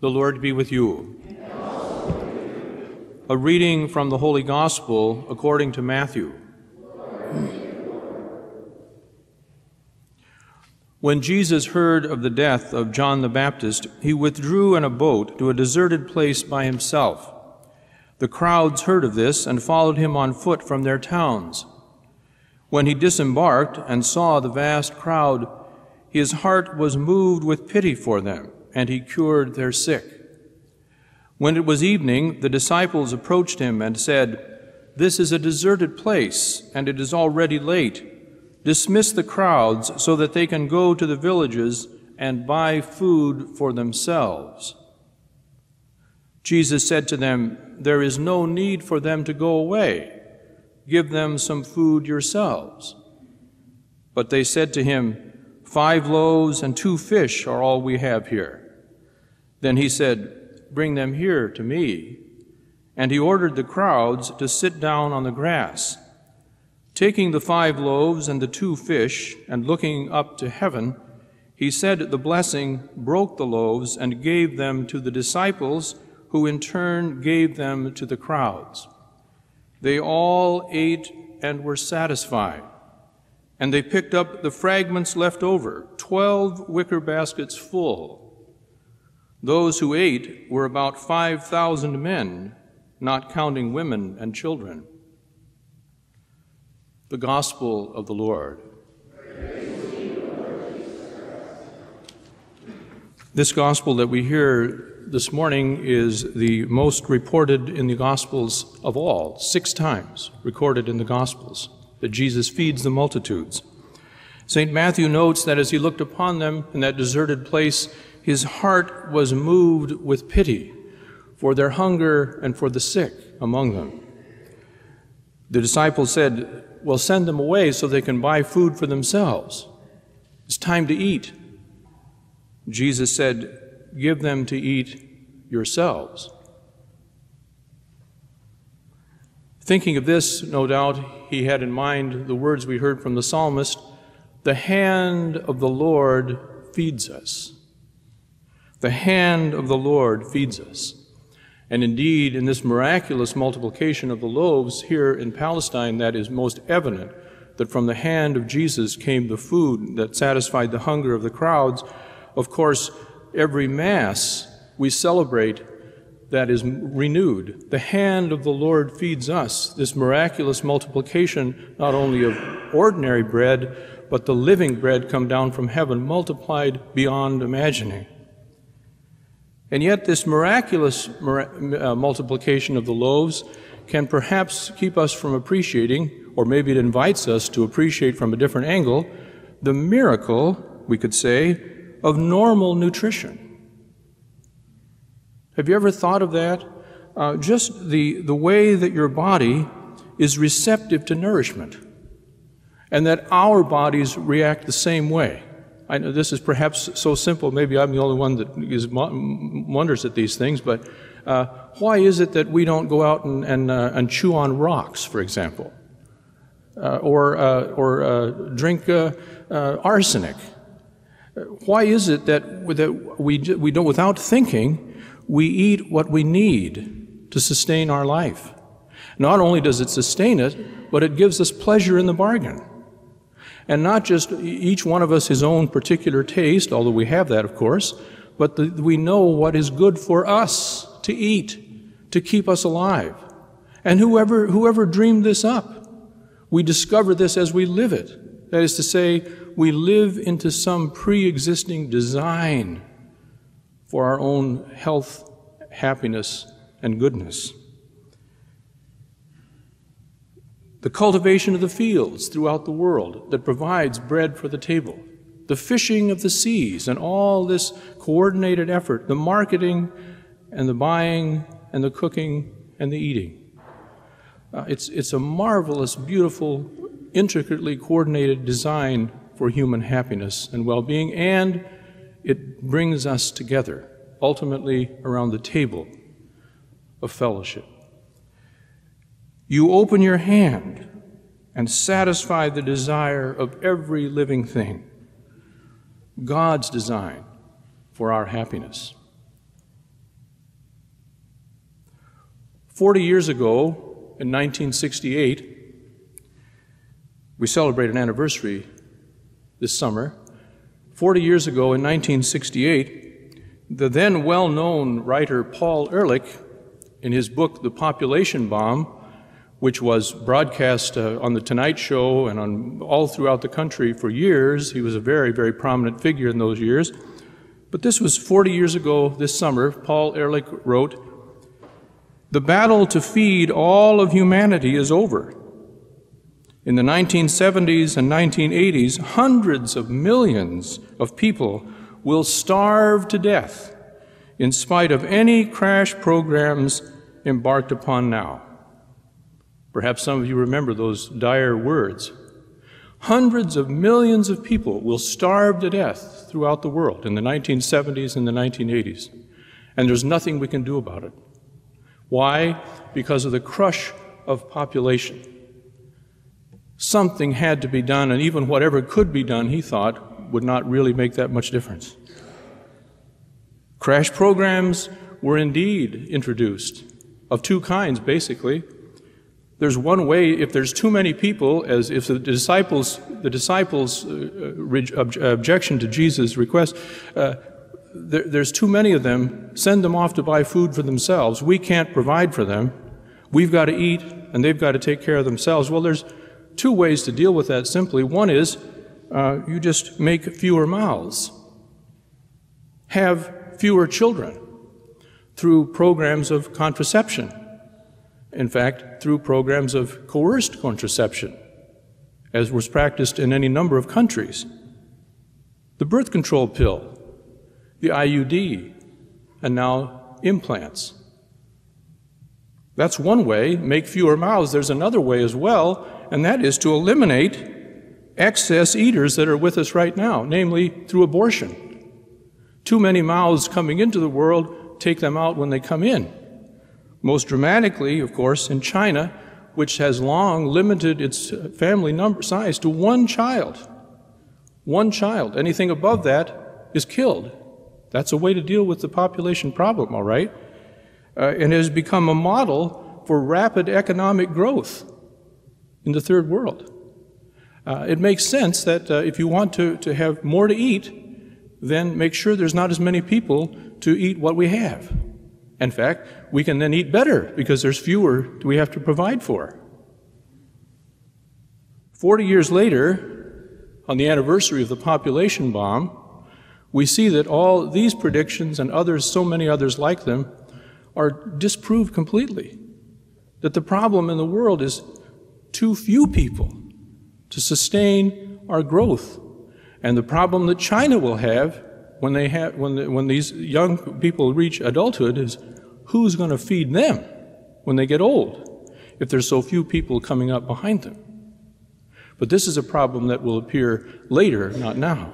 The Lord be with you. A reading from the Holy Gospel according to Matthew. When Jesus heard of the death of John the Baptist, he withdrew in a boat to a deserted place by himself. The crowds heard of this and followed him on foot from their towns. When he disembarked and saw the vast crowd, his heart was moved with pity for them, and he cured their sick. When it was evening, the disciples approached him and said, "This is a deserted place, and it is already late. Dismiss the crowds so that they can go to the villages and buy food for themselves." Jesus said to them, "There is no need for them to go away. Give them some food yourselves." But they said to him, "5 loaves and 2 fish are all we have here." Then he said, "Bring them here to me." And he ordered the crowds to sit down on the grass. Taking the 5 loaves and the 2 fish, and looking up to heaven, he said the blessing, broke the loaves, and gave them to the disciples, who in turn gave them to the crowds. They all ate and were satisfied. And they picked up the fragments left over, 12 wicker baskets full. Those who ate were about 5,000 men, not counting women and children. The Gospel of the Lord. This Gospel that we hear this morning is the most reported in the Gospels of all, 6 times recorded in the Gospels, that Jesus feeds the multitudes. St. Matthew notes that as he looked upon them in that deserted place, his heart was moved with pity for their hunger and for the sick among them. The disciples said, "Well, send them away so they can buy food for themselves. It's time to eat." Jesus said, "Give them to eat yourselves." Thinking of this, no doubt, he had in mind the words we heard from the psalmist, "The hand of the Lord feeds us." The hand of the Lord feeds us. And indeed, in this miraculous multiplication of the loaves here in Palestine, that is most evident, that from the hand of Jesus came the food that satisfied the hunger of the crowds. Of course, every Mass we celebrate that is renewed. The hand of the Lord feeds us, this miraculous multiplication not only of ordinary bread, but the living bread come down from heaven, multiplied beyond imagining. And yet this miraculous multiplication of the loaves can perhaps keep us from appreciating, or maybe it invites us to appreciate from a different angle, the miracle, we could say, of normal nutrition. Have you ever thought of that? Just the way that your body is receptive to nourishment, and that our bodies react the same way. I know this is perhaps so simple, maybe I'm the only one that wonders at these things, but why is it that we don't go out and chew on rocks, for example, or drink arsenic? Why is it that we don't, without thinking, we eat what we need to sustain our life? Not only does it sustain it, but it gives us pleasure in the bargain. And not just each one of us his own particular taste, although we have that, of course, but we know what is good for us to eat, to keep us alive. And whoever dreamed this up, we discover this as we live it. That is to say, we live into some pre-existing design for our own health, happiness, and goodness. The cultivation of the fields throughout the world that provides bread for the table, the fishing of the seas, and all this coordinated effort, the marketing and the buying and the cooking and the eating. It's a marvelous, beautiful, intricately coordinated design for human happiness and well-being, and it brings us together, ultimately around the table of fellowship. You open your hand and satisfy the desire of every living thing, God's design for our happiness. 40 years ago, in 1968, we celebrate an anniversary this summer. 40 years ago, in 1968, the then well-known writer Paul Ehrlich, in his book, The Population Bomb, which was broadcast on The Tonight Show and on all throughout the country for years. He was a very, very prominent figure in those years. But this was 40 years ago this summer. Paul Ehrlich wrote, "The battle to feed all of humanity is over. In the 1970s and 1980s, hundreds of millions of people will starve to death in spite of any crash programs embarked upon now." Perhaps some of you remember those dire words. Hundreds of millions of people will starve to death throughout the world in the 1970s and the 1980s, and there's nothing we can do about it. Why? Because of the crush of population. Something had to be done, and even whatever could be done, he thought, would not really make that much difference. Crash programs were indeed introduced, of two kinds, basically. There's one way, if there's too many people, as if the disciples' objection to Jesus' request, there's too many of them, send them off to buy food for themselves. We can't provide for them. We've got to eat, and they've got to take care of themselves. Well, there's two ways to deal with that simply. One is you just make fewer mouths. Have fewer children through programs of contraception. In fact, through programs of coerced contraception, as was practiced in any number of countries. The birth control pill, the IUD, and now implants. That's one way, make fewer mouths. There's another way as well, and that is to eliminate excess eaters that are with us right now, namely through abortion. Too many mouths coming into the world, take them out when they come in. Most dramatically, of course, in China, which has long limited its family size to one child. One child. Anything above that is killed. That's a way to deal with the population problem, all right? And has become a model for rapid economic growth in the third world. It makes sense that if you want to have more to eat, then make sure there's not as many people to eat what we have. In fact, we can then eat better because there's fewer we have to provide for. 40 years later, on the anniversary of the population bomb, we see that all these predictions and others, so many others like them, are disproved completely. That the problem in the world is too few people to sustain our growth. And the problem that China will have when these young people reach adulthood is who's going to feed them when they get old if there's so few people coming up behind them. But this is a problem that will appear later, not now.